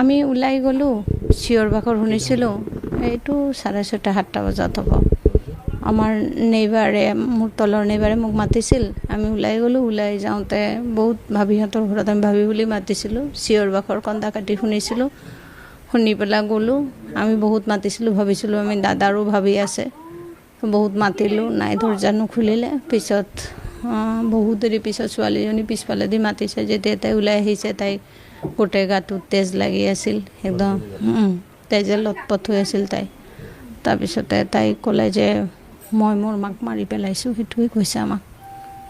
আমি ওলাই গ'লোঁ, চিঞৰ বাখৰ শুনিছিলোঁ। এইটো 6:30-7টা বজাত হ'ব। আমাৰ নেইবাৰে, মোৰ তলৰ নেইবাৰে মোক মাতিছিল। আমি ওলাই গ'লোঁ। ওলাই যাওঁতে বহুত ভাবিহঁতৰ ঘৰত আমি ভাবি বুলি মাতিছিলোঁ। চিঞৰ বাখৰ কন্দা কাটি শুনিছিলোঁ। শুনি পেলাই গ'লোঁ। আমি বহুত মাতিছিলোঁ, ভাবিছিলোঁ আমি দাদাৰো ভাবি আছে। বহুত মাতিলোঁ, নাই দৰ্জা নুখুলিলে। পিছত বহুত দেৰি পিছত ছোৱালীজনী পিছফালেদি মাতিছে। যেতিয়া তাই ওলাই আহিছে, তাই গোটেই গাটোত তেজ লাগি আছিল, একদম তেজে লথপথ হৈ আছিল তাই। তাৰপিছতে তাই ক'লে যে মই মোৰ মাক মাৰি পেলাইছোঁ, সেইটোৱে কৈছে আমাক।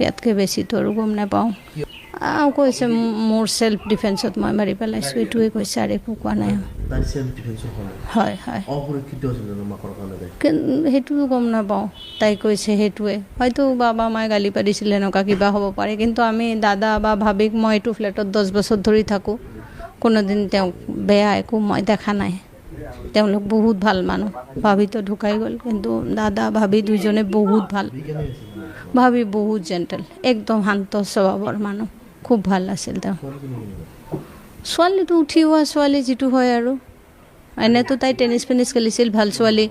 ইয়াতকৈ বেছিতো আৰু গম নাপাওঁ। কৈছে মোৰ চেল্ফ ডিফেন্সত মই মাৰি পেলাইছোঁ, এইটোৱে কৈছে, আৰু একো কোৱা নাই। হয় হয়, সেইটোও গম নাপাওঁ। তাই কৈছে সেইটোৱে, হয়তো বাবা মায়ে গালি পাৰিছিলে, এনেকুৱা কিবা হ'ব পাৰে। কিন্তু আমি দাদা বা ভাবিক, মই এইটো ফ্লেটত 10 বছৰ ধৰি থাকোঁ, কোনোদিন তেওঁক বেয়া একো মই দেখা নাই। তেওঁলোক বহুত ভাল মানুহ। ভাবিতো ঢুকাই গ'ল, কিন্তু দাদা ভাবি দুইজনে বহুত ভাল। ভাবি বহুত জেণ্টেল, একদম শান্ত স্বভাৱৰ মানুহ, খুব ভাল আছিল তেওঁ। ছোৱালীটো উঠি হোৱা ছোৱালী যিটো হয় আৰু, এনেতো তাই টেনিছ খেলিছিল, ভাল ছোৱালী।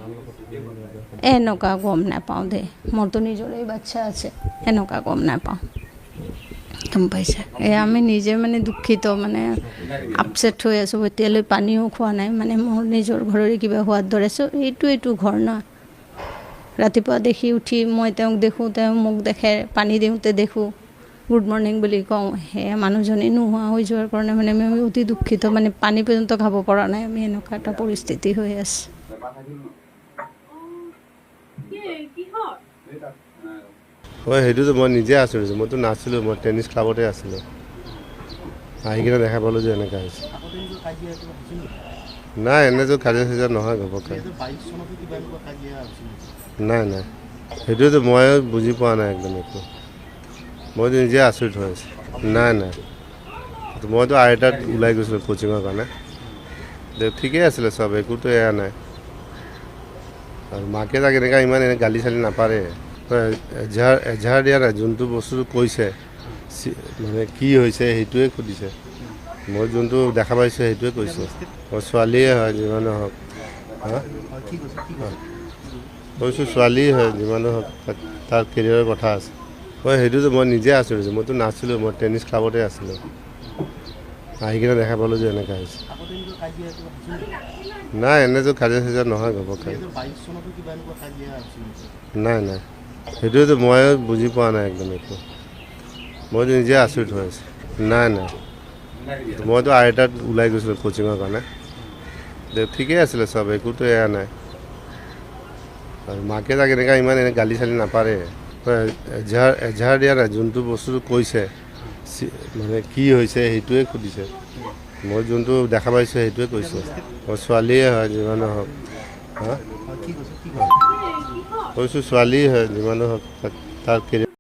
এনেকুৱা গম নাপাওঁ দেই, মোৰতো নিজৰেই বাচ্ছা আছে, এনেকুৱা গম নাপাওঁ। গম পাইছে? আমি নিজে মানে দুখিত, মানে আপছেট হৈ আছোঁ। এতিয়ালৈ পানীও খোৱা নাই, মানে মোৰ নিজৰ ঘৰৰে কিবা হোৱাৰ দৰে। এইটো ঘৰ ন। ৰাতিপুৱা দেখি উঠি মই তেওঁক দেখোঁ, তেওঁ মোক দেখে, পানী দিওঁতে দেখোঁ, গুড মৰ্ণিং বুলি কওঁ। সেয়া মানুহজনী নোহোৱা হৈ যোৱাৰ কাৰণে মানে আমি অতি দুখিত, মানে পানী পৰ্যন্ত খাব পৰা নাই আমি, এনেকুৱা এটা পৰিস্থিতি হৈ আছে। হয়, সেইটোতো মই নিজে আচৰিছোঁ। মইতো নাছিলোঁ, মই টেনিছ ক্লাবতে আছিলোঁ। আহি কিনে দেখা পালোঁ যে এনেকুৱা হৈছে। নাই, এনেতো কাজিয়া চাজিয়া নহয় ঘপককৈ। নাই নাই, সেইটোতো মই বুজি পোৱা নাই একদম একো। মইতো নিজে আচৰিত হৈ আছোঁ। নাই নাই, মইতো আইতাত ওলাই গৈছিলোঁ কোচিঙৰ কাৰণে। ঠিকেই আছিলে চব, একোতো এয়া নাই। আৰু মাকে তাক এনেকুৱা ইমান গালি চালি নাপাৰে। এজাহাৰ দিয়া নাই, যোনটো বস্তুটো কৈছে, মানে কি হৈছে সেইটোৱে সুধিছে। মই যোনটো দেখা পাইছোঁ সেইটোৱে কৈছোঁ। মই ছোৱালীয়ে হয়, যিমানো হওক। কৈছোঁ ছোৱালীয়ে হয়, যিমানো হওক, তাৰ কেৰিয়াৰৰ কথা আছে। হয়, সেইটোতো মই নিজে আচৰিছোঁ। মইতো নাছিলোঁ, মই টেনিছ ক্লাবতে আছিলোঁ। আহি কিনে দেখা পালোঁ যে এনেকুৱা হৈছে। নাই, এনেতো কাজিয়া চাজিয়া নহয় ঘপককৈ। নাই নাই, সেইটোতো মই বুজি পোৱা নাই একদম একো। মইতো নিজে আচৰিত হৈ আছোঁ। নাই নাই, মইতো আইতাত ওলাই গৈছিলোঁ কোচিঙৰ কাৰণে। ঠিকেই আছিলে চব, একোতো এয়া নাই। আৰু মাকে তাক এনেকুৱা ইমান গালি চালি নাপাৰে। এজাহাৰ দিয়া নাই, যোনটো বস্তুটো কৈছে, মানে কি হৈছে সেইটোৱে সুধিছে। মই যোনটো দেখা পাইছোঁ সেইটোৱে কৈছোঁ। মই ছোৱালীয়ে হয়, যিমানো হওক। কৈছোঁ ছোৱালীয়ে হয়, যিমানো হওক, তাৰ কেৰিয়াৰ